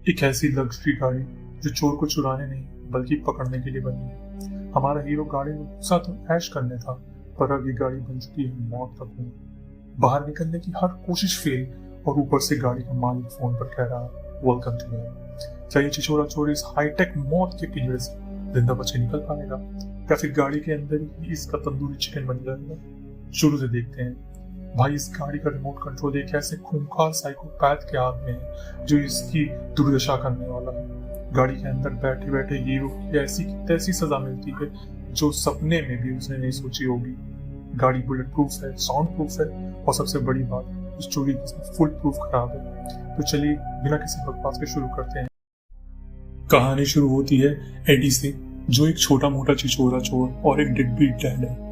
एक ऐसी लग्जरी गाड़ी जो चोर को चुराने नहीं बल्कि पकड़ने के लिए बनी है। हमारा हीरो गाड़ी में घुसा तो ऐश करने था, पर अब ये गाड़ी बन चुकी है मौत का कुआं। बाहर निकलने की हर कोशिश फेल, और ऊपर से गाड़ी का मालिक फोन पर कह रहा है वेलकम टू हियर। क्या ये छिछोरा चोर इस हाईटेक मौत के पिंजरे से जिंदा बचे निकल पाएगा, या फिर गाड़ी के अंदर ही इसका तंदूरी चिकन बन जाएगा? शुरू से देखते हैं। भाई, इस गाड़ी का रिमोट कंट्रोल एक ऐसे खूंखार साइकोपैथ के हाथ में है जो इसकी दुर्दशा करने वाला है। गाड़ी के अंदर बैठे बैठे हीरो की ऐसी तैसी सजा मिलती है जो सपने में भी उसने नहीं सोची होगी। गाड़ी बुलेट प्रूफ है, साउंड प्रूफ है, और सबसे बड़ी बात उस चोरी की फुल प्रूफ खराब है। तो चलिए बिना किसी बकवास के शुरू करते हैं। कहानी शुरू होती है एडी से, जो एक छोटा मोटा छिछोरा चोर और एक डेडबीट डैड है।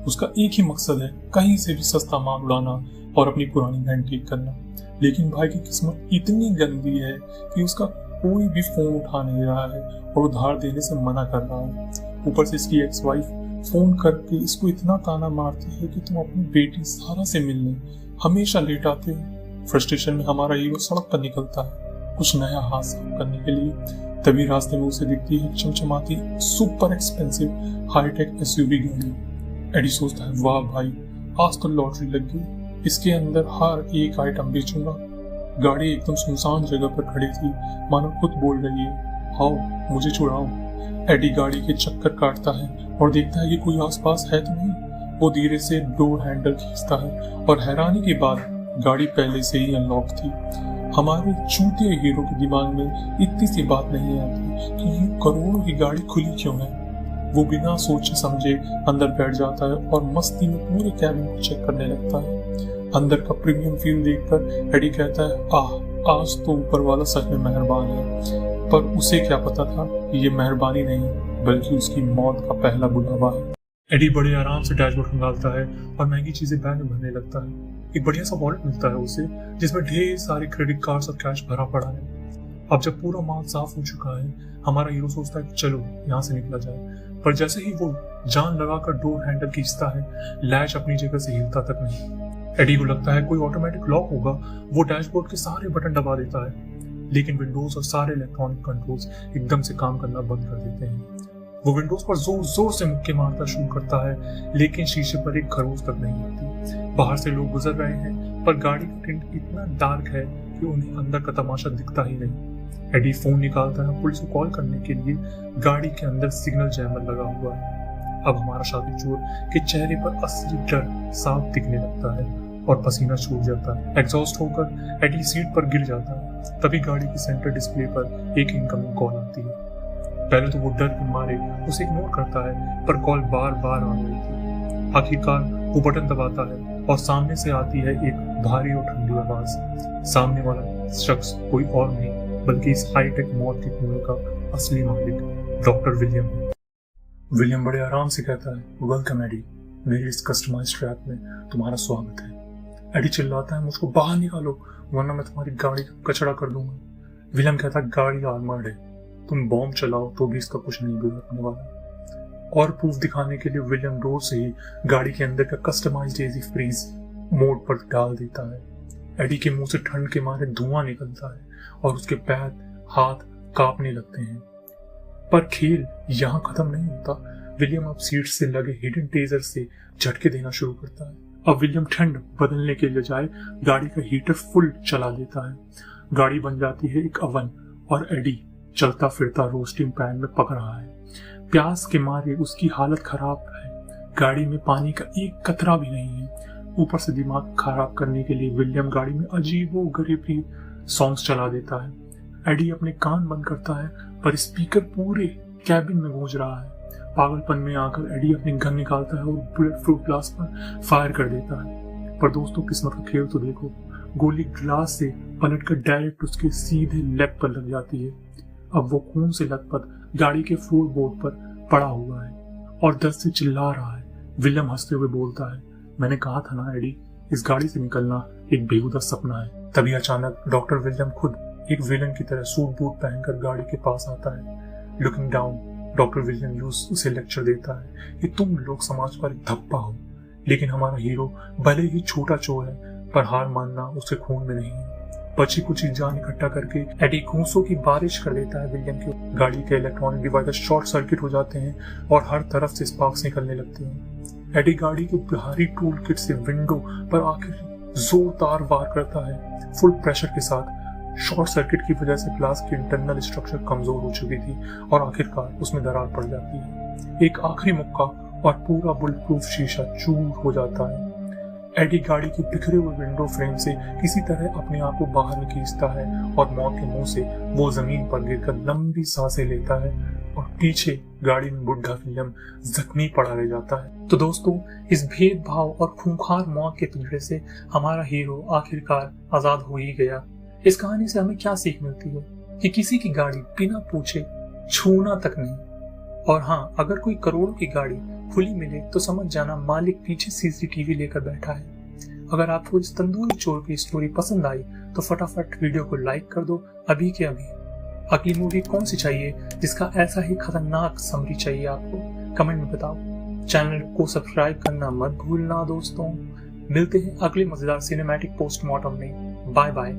उसका एक ही मकसद है, कहीं से भी सस्ता माल उड़ाना और अपनी पुरानी बहन ठीक करना। लेकिन भाई की किस्मत इतनी गंदी है कि उसका कोई भी फोन उठा नहीं रहा है और उधार देने से मना कर रहा है। ऊपर से इसकी एक्स वाइफ फोन करके इसको इतना ताना मारती है कि तुम अपनी बेटी सारा से मिलने हमेशा लेट आते हो। फ्रस्ट्रेशन में हमारा हीरो सड़क पर निकलता है कुछ नया हाथ साफ करने के लिए। तभी रास्ते में उसे दिखती है चमचमाती सुपर एक्सपेंसिव हाईटेक एसयूवी गाड़ी। एडी सोचता है वाह भाई, आज तो लॉटरी लग गई, इसके अंदर हर एक आइटम बेचूंगा। गाड़ी एकदम सुनसान जगह पर खड़ी थी, मानो खुद बोल रही है आओ मुझे छुड़ाओ। एडी गाड़ी के चक्कर काटता है और देखता है कि कोई आसपास है तो नहीं। वो धीरे से डोर हैंडल खींचता है और हैरानी के बाद गाड़ी पहले से ही अनलॉक थी। हमारे चूतिए हीरो के दिमाग में इतनी सी बात नहीं आती कि ये करोड़ों की गाड़ी खुली क्यों है। वो बिना सोचे समझे अंदर बैठ जाता है और मस्ती में पूरे कैबिन को चेक करने लगता है। अंदर का प्रीमियम फील देखकर एडी कहता है आज तो ऊपर वाला सच में मेहरबान है। पर उसे क्या पता था कि ये मेहरबानी नहीं बल्कि उसकी मौत का पहला बुलावा है। एडी बड़े आराम से डैशबोर्ड खंगालता है और महंगी चीजें बैग में भरने लगता है। एक बढ़िया सा वॉलेट मिलता है उसे जिसमें ढेर सारे क्रेडिट कार्ड्स और कैश भरा पड़ा है। अब जब पूरा माल साफ हो चुका है, हमारा हीरो सोचता है कि चलो यहाँ से निकला जाए। पर जैसे ही वो जान लगाकर डोर हैंडल खींचता है, लैच अपनी जगह से हिलता तक नहीं। एडी को लगता है कोई ऑटोमेटिक लॉक होगा। वो डैशबोर्ड के सारे बटन दबा देता है, लेकिन विंडोज और सारे इलेक्ट्रॉनिक कंट्रोल्स एकदम से काम करना बंद कर देते हैं। वो विंडोज पर जोर जोर से मुक्के मारता शुरू करता है, लेकिन शीशे पर एक खरोच तक नहीं आती। बाहर से लोग गुजर रहे हैं, पर गाड़ी का टिंट इतना डार्क है कि उन्हें अंदर का तमाशा दिखता ही नहीं। एडी फोन निकालता है पुलिस को कॉल करने के लिए। गाड़ी के अंदर सिग्नल जैमर लगा हुआ है। अब हमारा शातिर चोर के चेहरे पर असली डर साफ दिखने लगता है और पसीना छूट जाता है। एग्जॉस्ट होकर एडी सीट पर गिर जाता है। तभी गाड़ी की सेंटर डिस्प्ले पर एक इनकमिंग कॉल आती है। पहले तो वो डर के मारे उसे इग्नोर करता है, पर कॉल बार बार आ रही थी। आखिरकार वो बटन दबाता है और सामने से आती है एक भारी और ठंडी आवाज। सामने वाला शख्स कोई और नहीं बल्कि इस हाईटेक मौत के कुएं का असली मालिक डॉक्टर विलियम है। विलियम बड़े आराम से कहता है वेलकम एडी, मेरे इस कस्टमाइज्ड ट्रैप में तुम्हारा स्वागत है। एडी चिल्लाता है मुझको बाहर निकालो वरना मैं तुम्हारी गाड़ी का कचरा कर दूंगा। विलियम कहता है गाड़ी आर्मर्ड है, तुम बॉम्ब चलाओ तो भी इसका कुछ नहीं बिगड़ने वाला। और प्रूफ दिखाने के लिए विलियम डोर से ही गाड़ी के अंदर का कस्टमाइज्ड एजी फ्रीज मोड पर डाल देता है। एडी के मुंह से ठंड के मारे धुआं निकलता है और उसके पैर हाथ कांपने लगते हैं। पर खेल यहाँ खत्म नहीं होता। विलियम अब सीट से लगे हिडन टेजर से झटके देना शुरू करता है। अब विलियम ठंड बदलने के बजाय गाड़ी का हीटर फुल चला देता है। गाड़ी बन जाती है एक अवन और एडी चलता फिरता रोस्टिंग पैन में पक रहा है। प्यास के मारे उसकी हालत खराब है। गाड़ी में पानी का एक कतरा भी नहीं है। ऊपर से दिमाग खराब करने के लिए विलियम गाड़ी में अजीबो गरीबी सॉन्ग्स चला देता है। एडी अपने कान बंद करता है, पर स्पीकर पूरे कैबिन में गूंज रहा है। पागलपन में आकर एडी अपनी गन निकालता है और बुलेट प्रूफ ग्लास पर फायर कर देता है। पर दोस्तों किस्मत का खेल तो देखो, गोली ग्लास से पलटकर डायरेक्ट उसके सीधे लेग पर लग जाती है। अब वो खून से लथपथ गाड़ी के फ्लोर बोर्ड पर पड़ा हुआ है और दर्द से चिल्ला रहा है। विलियम हंसते हुए बोलता है मैंने कहा था ना एडी, इस गाड़ी से निकलना एक बेहुदा सपना है। तभी अचानक डॉक्टर विलियम खुद एक विलन की तरह सूट बूट पहनकर गाड़ी के पास आता है। लुकिंग डाउन, डॉक्टर विलियम उसे लेक्चर देता है कि तुम लोग समाज पर एक धब्बा हो, लेकिन हमारा हीरो भले ही छोटा चोर है पर हार मानना उसके खून में नहीं है। बची कुची जान इकट्ठा करके एडी घूंसों की बारिश कर देता है विलियम की। गाड़ी के इलेक्ट्रॉनिक डिवाइस शॉर्ट सर्किट हो जाते हैं और हर तरफ से स्पार्क्स निकलने लगते हैं। एडी गाड़ी के भारी टूल किट से विंडो पर आखिर जोरदार वार करता है फुल प्रेशर के साथ। शॉर्ट सर्किट की वजह से ग्लास की इंटरनल स्ट्रक्चर कमजोर हो चुकी थी और आखिरकार उसमें दरार पड़ जाती है। एक आखिरी मुक्का और पूरा बुलेट प्रूफ शीशा चूर हो जाता है। एडी गाड़ी के बिखरे हुए विंडो फ्रेम से किसी तरह अपने आप को बाहर निकीचता है और मौत के मुंह से वो जमीन पर गिरकर लंबी सांसें लेता है और पीछे गाड़ी में बुढ़ा विलियम जख्मी पड़ा रह जाता है। तो दोस्तों, इस भेदभाव और खूंखार मौत के पिंजरे से हमारा हीरो आखिरकार आजाद हो ही गया। इस कहानी से हमें क्या सीख मिलती है कि किसी की गाड़ी बिना पूछे छूना तक नहीं। और हाँ, अगर कोई करोड़ों की गाड़ी खुली मिले तो समझ जाना मालिक पीछे सीसीटीवी लेकर बैठा है। अगर आपको इस तंदूरी चोर की स्टोरी पसंद आई तो फटाफट वीडियो को लाइक कर दो अभी के अभी। अगली मूवी कौन सी चाहिए जिसका ऐसा ही खतरनाक समरी चाहिए आपको, कमेंट में बताओ। चैनल को सब्सक्राइब करना मत भूलना दोस्तों। मिलते हैं अगले मजेदार सिनेमैटिक पोस्टमार्टम में। Bye bye.